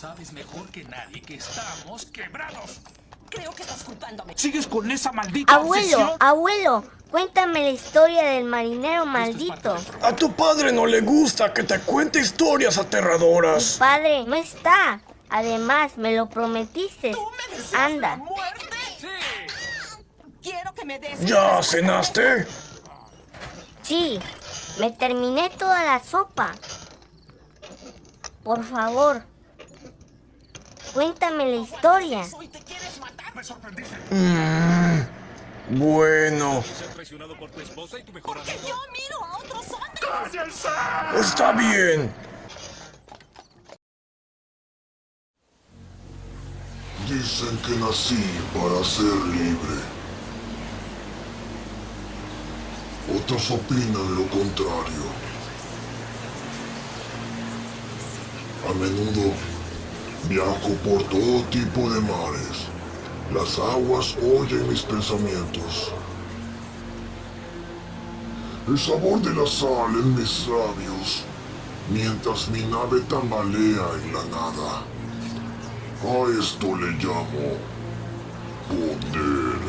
Sabes mejor que nadie que estamos quebrados. Creo que estás culpándome. ¿Sigues con esa maldita obsesión? Abuelo, cuéntame la historia del marinero maldito. A tu padre no le gusta que te cuente historias Mi aterradoras. padre no está. Además, me lo prometiste. ¿Tú me deseas la Anda. muerte? Sí. Quiero que me des... ¿Ya cenaste? Sí, me terminé toda la sopa. Por favor, cuéntame la historia. ¿Y te quieres matar? Me sorprendiste. Bueno, ¿Ser traicionado por tu esposa y tu mejor Porque amigo? yo miro a otros hombres. ¡Cállense! está bien. Dicen que nací para ser libre. Otros opinan lo contrario. A menudo viajo por todo tipo de mares. Las aguas oyen mis pensamientos. El sabor de la sal en mis labios, mientras mi nave tambalea en la nada. A esto le llamo poder.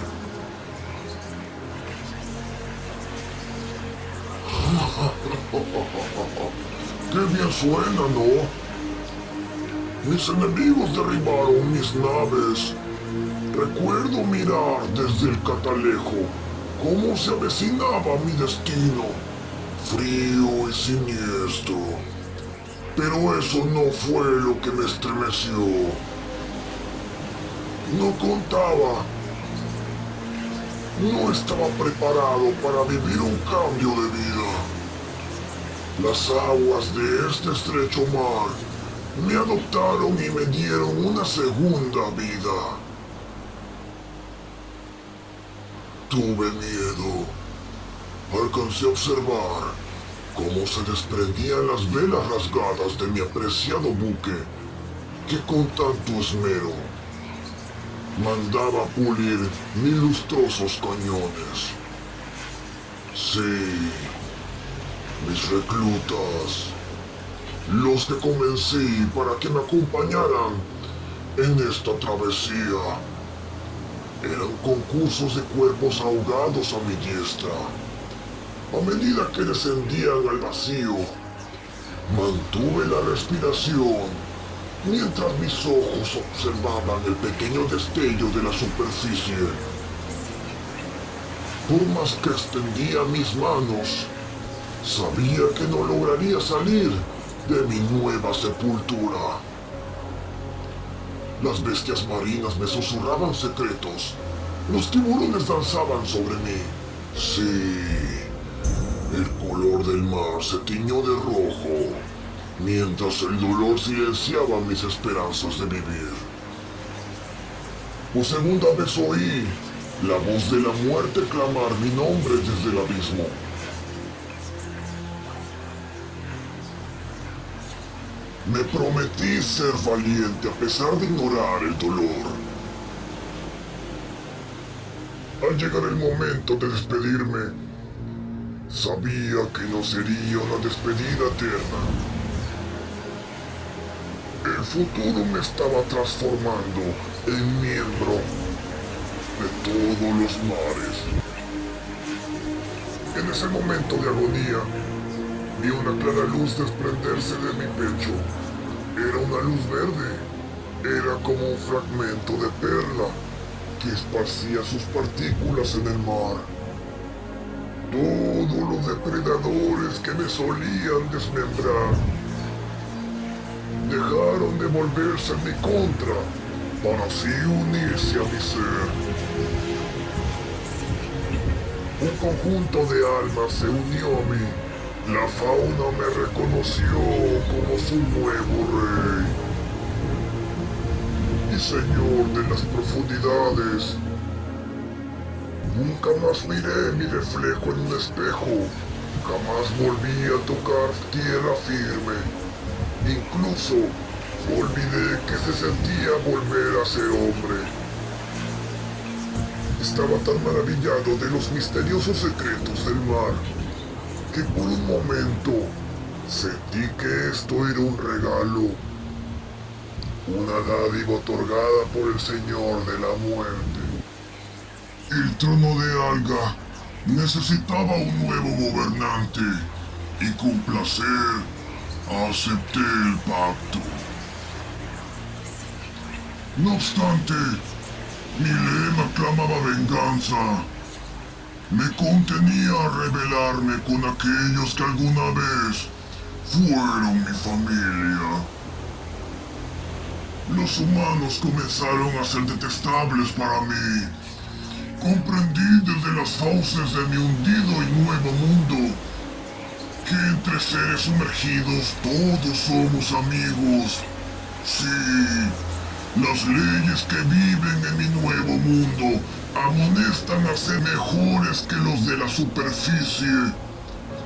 ¡Qué bien suena, ¿no? Mis enemigos derribaron mis naves. Recuerdo mirar desde el catalejo cómo se avecinaba mi destino, frío y siniestro. Pero eso no fue lo que me estremeció. No contaba. No estaba preparado para vivir un cambio de vida. Las aguas de este estrecho mar me adoptaron y me dieron una segunda vida. Tuve miedo. Alcancé a observar cómo se desprendían las velas rasgadas de mi apreciado buque, que con tanto esmero mandaba pulir mis lustrosos cañones. Sí, mis reclutas, los que convencí para que me acompañaran en esta travesía, eran concursos de cuerpos ahogados a mi diestra. A medida que descendían al vacío, mantuve la respiración mientras mis ojos observaban el pequeño destello de la superficie. Por más que extendía mis manos, sabía que no lograría salir de mi nueva sepultura. Las bestias marinas me susurraban secretos. Los tiburones danzaban sobre mí. Sí, el color del mar se tiñó de rojo, mientras el dolor silenciaba mis esperanzas de vivir. Por segunda vez oí la voz de la muerte clamar mi nombre desde el abismo. Me prometí ser valiente a pesar de ignorar el dolor. Al llegar el momento de despedirme, sabía que no sería una despedida eterna. El futuro me estaba transformando en miembro de todos los mares. En ese momento de agonía, vi una clara luz desprenderse de mi pecho. Era una luz verde. Era como un fragmento de perla que esparcía sus partículas en el mar. Todos los depredadores que me solían desmembrar dejaron de volverse en mi contra para así unirse a mi ser. Un conjunto de almas se unió a mí. La fauna me reconoció como su nuevo rey y señor de las profundidades. Nunca más miré mi reflejo en un espejo. Jamás volví a tocar tierra firme. Incluso olvidé que se sentía volver a ser hombre. Estaba tan maravillado de los misteriosos secretos del mar que por un momento sentí que esto era un regalo. una dádiva otorgada por el Señor de la Muerte. El trono de Alga necesitaba un nuevo gobernante y con placer acepté el pacto. No obstante, mi lema clamaba venganza. Me contenía a rebelarme con aquellos que alguna vez fueron mi familia. Los humanos comenzaron a ser detestables para mí. Comprendí desde las fauces de mi hundido y nuevo mundo que entre seres sumergidos todos somos amigos. Sí, las leyes que viven en mi nuevo mundo amonestan a ser mejores que los de la superficie,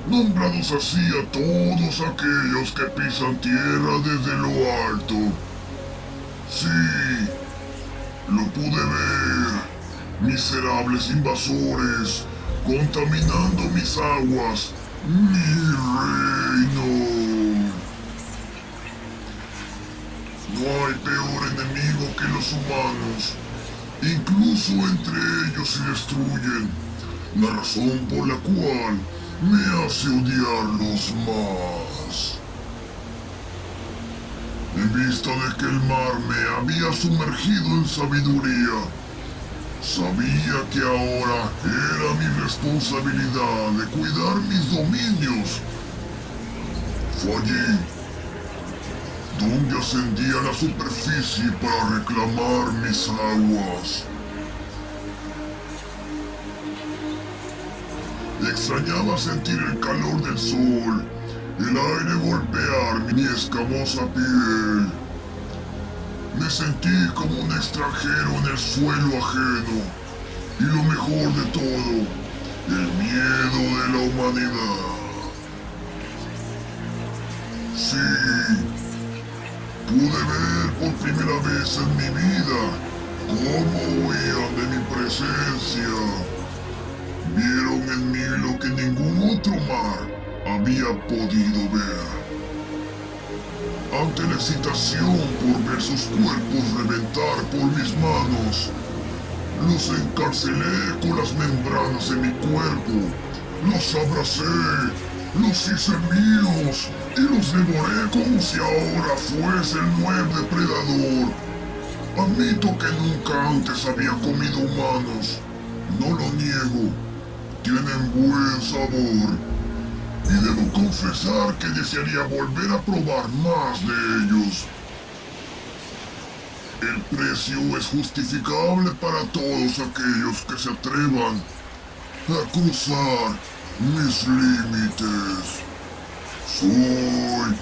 nombrados así a todos aquellos que pisan tierra desde lo alto. Sí, lo pude ver. Miserables invasores, contaminando mis aguas, mi reino. No hay peor enemigo que los humanos. Incluso entre ellos se destruyen, la razón por la cual me hace odiarlos más. En vista de que el mar me había sumergido en sabiduría, sabía que ahora era mi responsabilidad de cuidar mis dominios. Fue allí donde ascendí a la superficie para reclamar mis aguas. Extrañaba sentir el calor del sol, el aire golpear mi escamosa piel. Me sentí como un extranjero en el suelo ajeno. Y lo mejor de todo, el miedo de la humanidad. Sí, pude ver por primera vez en mi vida cómo huían de mi presencia. Vieron en mí lo que ningún otro mar había podido ver. Ante la excitación por ver sus cuerpos reventar por mis manos, los encarcelé con las membranas de mi cuerpo, los abracé, los hice míos y los devoré como si ahora fuese el nuevo depredador. Admito que nunca antes había comido humanos, no lo niego, tienen buen sabor. Y debo confesar que desearía volver a probar más de ellos. El precio es justificable para todos aquellos que se atrevan a cruzar mis límites. Soy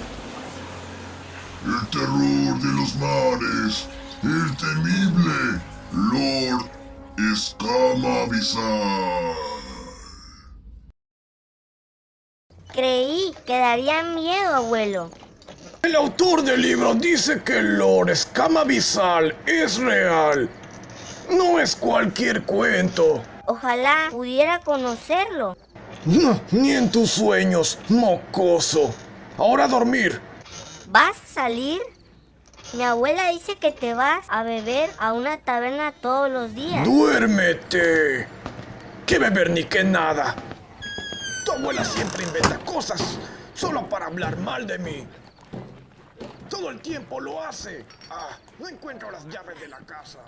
el terror de los mares, el temible Lord Escama Abisal. Creí que daría miedo, abuelo. El autor del libro dice que el Lord Escama Abisal es real. No es cualquier cuento. Ojalá pudiera conocerlo. No, ni en tus sueños, mocoso. Ahora a dormir. ¿Vas a salir? Mi abuela dice que te vas a beber a una taberna todos los días. ¡Duérmete! ¿Qué beber ni qué nada? Tu abuela siempre inventa cosas solo para hablar mal de mí. Todo el tiempo lo hace. Ah, no encuentro las llaves de la casa.